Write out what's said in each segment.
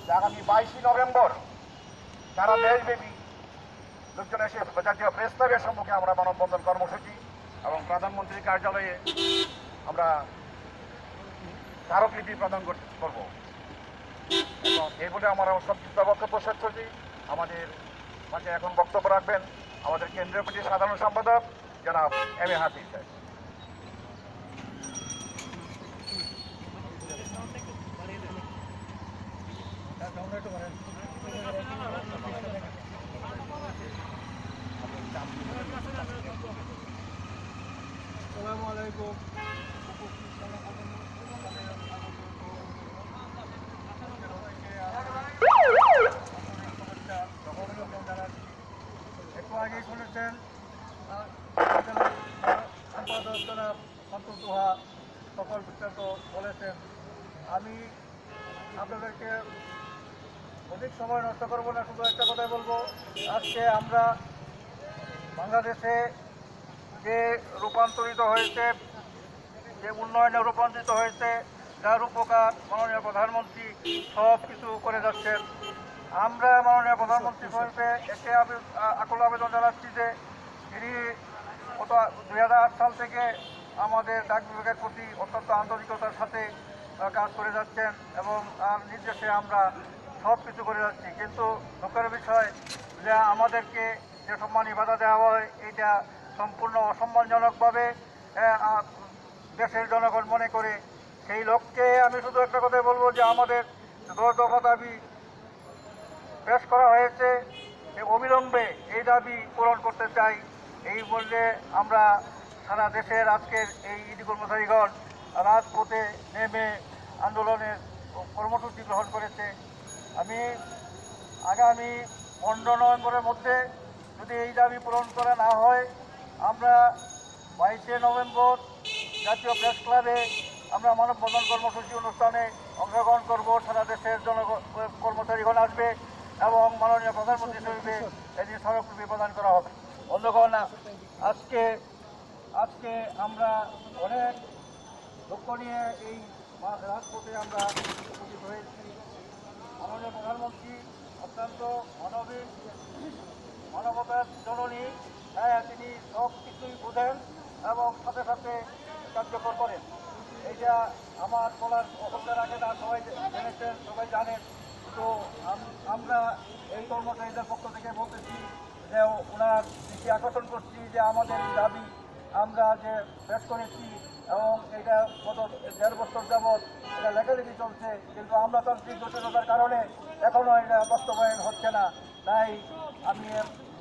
যে আগামী 22 নভেম্বর সারা দেশব্যাপী লোকজন এসে জাতীয় প্রেস ক্লাবের সম্মুখে আমরা মানববন্ধন কর্মসূচি এবং প্রধানমন্ত্রীর কার্যালয়ে আমরা স্মারকলিপি প্রদান করব। এবং এই বলে আমার সংক্ষিপ্ত বক্তব্য শেষ করছি। আমাদের মাঝে এখন বক্তব্য রাখবেন আমাদের কেন্দ্রীয় কমিটির সাধারণ সম্পাদক জনাব এম এ হাফিজ সাহেব। আসসালামু আলাইকুম। একটু আগেই শুনেছেন সম্পাদক জনাব সন্তোষ দোহা সকল বিস্তারিত বলেছেন। আমি আপনাদেরকে অধিক সময় নষ্ট করবো না, শুধু একটা কথাই বলবো। আজকে আমরা বাংলাদেশে যে রূপান্তরিত হয়েছে, যে উন্নয়নে রূপান্তরিত হয়েছে, যার উপকার মাননীয় প্রধানমন্ত্রী সব কিছু করে যাচ্ছেন। আমরা মাননীয় প্রধানমন্ত্রী হিসেবে একে আকুল আবেদন জানাচ্ছি যে তিনি গত 2008 সাল থেকে আমাদের ডাক বিভাগের প্রতি অত্যন্ত আন্তরিকতার সাথে কাজ করে যাচ্ছেন এবং তার নির্দেশে আমরা সব কিছু করে যাচ্ছি। কিন্তু দুঃখের বিষয় যে আমাদেরকে যে সম্মানী বাধা দেওয়া হয়, এটা সম্পূর্ণ অসম্মানজনকভাবে দেশের জনগণ মনে করে। সেই লক্ষ্যে আমি শুধু একটা কথাই বলবো যে আমাদের 10 দফা দাবি পেশ করা হয়েছে, অবিলম্বে এই দাবি পূরণ করতে চাই। এই বললে আমরা সারা দেশের আজকের এই ইডি কর্মচারীগণ রাজপথে নেমে আন্দোলনের কর্মসূচি গ্রহণ করেছে। আমি আগামী 15 নভেম্বরের মধ্যে যদি এই দাবি পূরণ করা না হয়, আমরা 22 নভেম্বর জাতীয় প্রেস ক্লাবে আমরা মানববন্ধন কর্মসূচি অনুষ্ঠানে অংশগ্রহণ করব। সারা দেশের কর্মচারীগণ আসবে এবং মাননীয় প্রধানমন্ত্রী হিসেবে এদিন স্মারকলিপি প্রদান করা হবে। বন্ধুগণ, আজকে আমরা অনেক লক্ষ্য নিয়ে এই রাজপথে আমরা উপস্থিত হয়েছি। মাননীয় প্রধানমন্ত্রী অত্যন্ত মানবতার জননী। তিনি সব কিছুই বোঝেন এবং সাথে সাথে কার্যকর করেন। এইটা আমার বলার অবস্থার আগে না, সবাই জেনেছেন, সবাই জানেন। তো আমরা এই কর্মচারীদের পক্ষ থেকে বলতেছি যে ওনার দৃষ্টি আকর্ষণ করছি যে আমাদের দাবি আমরা যে পেশ করেছি এবং এটা গত 1.5 বছর যাবৎ এটা লেখালেখি চলছে, কিন্তু আমলাতান্ত্রিক জটিলতার কারণে এখনও এটা বাস্তবায়ন হচ্ছে না। তাই আমি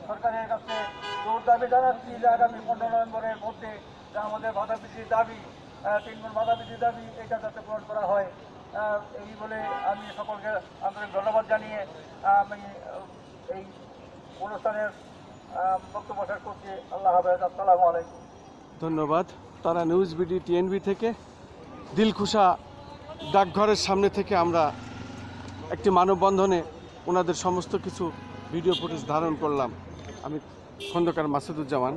সরকারের কাছে জোর দাবি জানাচ্ছি যে আগামী 15 নভেম্বরের মধ্যে যে আমাদের বাধা বৃদ্ধির দাবি, 3 গুণ বাধা বৃদ্ধির দাবি, এটা যাতে পূরণ করা হয়। এই বলে আমি সকলকে আন্তরিক ধন্যবাদ জানিয়ে আমি এই অনুষ্ঠানের বক্তব্য শেষ করছি। আল্লাহ হাফেজ। আসসালামু আলাইকুম। ধন্যবাদ। তারা নিউজ বিডি টিএনবি থেকে দিলখুশা ডাকঘরের সামনে থেকে আমরা একটি মানববন্ধনে ওনাদের সমস্ত কিছু ভিডিও ফুটেজ ধারণ করলাম। আমি খন্দকার মাসুদুজ্জামান।